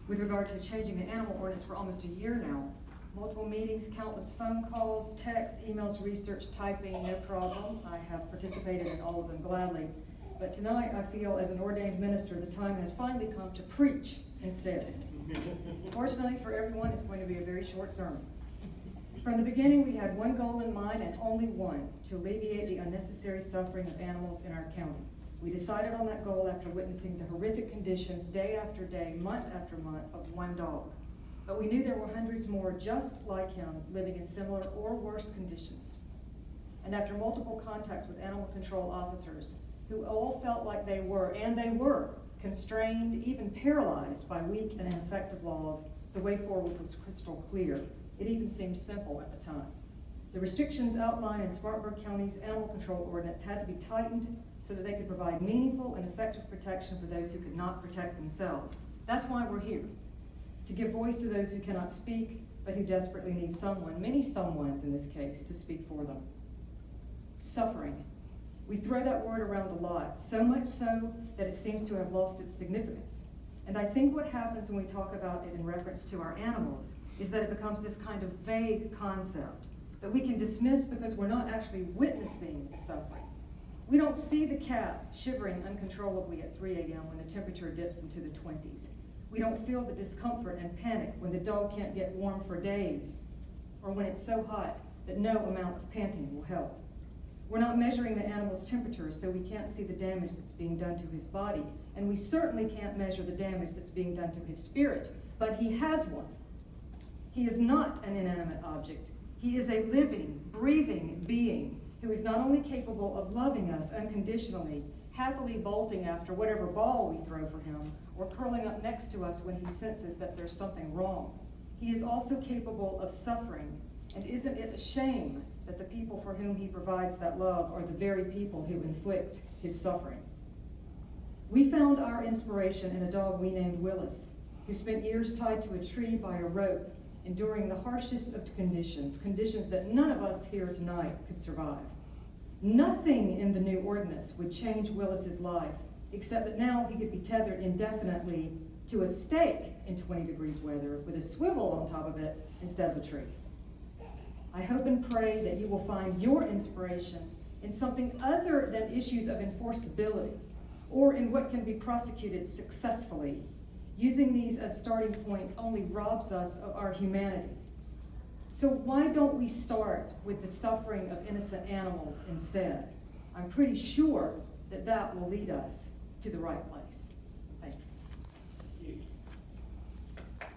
with regard to changing the animal ordinance for almost a year now. Multiple meetings, countless phone calls, texts, emails, research, typing, no problem. I have participated in all of them gladly. But tonight I feel as an ordained minister the time has finally come to preach instead. Fortunately for everyone, it's going to be a very short sermon. From the beginning, we had one goal in mind and only one: to alleviate the unnecessary suffering of animals in our county. We decided on that goal after witnessing the horrific conditions day after day, month after month of one dog. But we knew there were hundreds more just like him living in similar or worse conditions. And after multiple contacts with animal control officers who all felt like they were, constrained, even paralyzed by weak and ineffective laws, the way forward was crystal clear. It even seemed simple at the time. The restrictions outlined in Spartanburg County's animal control ordinance had to be tightened so that they could provide meaningful and effective protection for those who could not protect themselves. That's why we're here, to give voice to those who cannot speak, but who desperately need someone, many someones in this case, to speak for them. Suffering. We throw that word around a lot, so much so that it seems to have lost its significance. And I think what happens when we talk about it in reference to our animals is that it becomes this kind of vague concept that we can dismiss because we're not actually witnessing the suffering. We don't see the cat shivering uncontrollably at 3 a.m. when the temperature dips into the 20s. We don't feel the discomfort and panic when the dog can't get warm for days, or when it's so hot that no amount of panting will help. We're not measuring the animal's temperature, so we can't see the damage that's being done to his body, and we certainly can't measure the damage that's being done to his spirit, but he has one. He is not an inanimate object. He is a living, breathing being who is not only capable of loving us unconditionally, happily bolting after whatever ball we throw for him, or curling up next to us when he senses that there's something wrong. He is also capable of suffering, and isn't it a shame that the people for whom he provides that love are the very people who inflict his suffering? We found our inspiration in a dog we named Willis, who spent years tied to a tree by a rope, enduring the harshest of conditions that none of us here tonight could survive. Nothing in the new ordinance would change Willis's life, except that now he could be tethered indefinitely to a stake in 20 degrees weather with a swivel on top of it instead of a tree. I hope and pray that you will find your inspiration in something other than issues of enforceability or in what can be prosecuted successfully. Using these as starting points only robs us of our humanity. So why don't we start with the suffering of innocent animals instead? I'm pretty sure that that will lead us to the right place.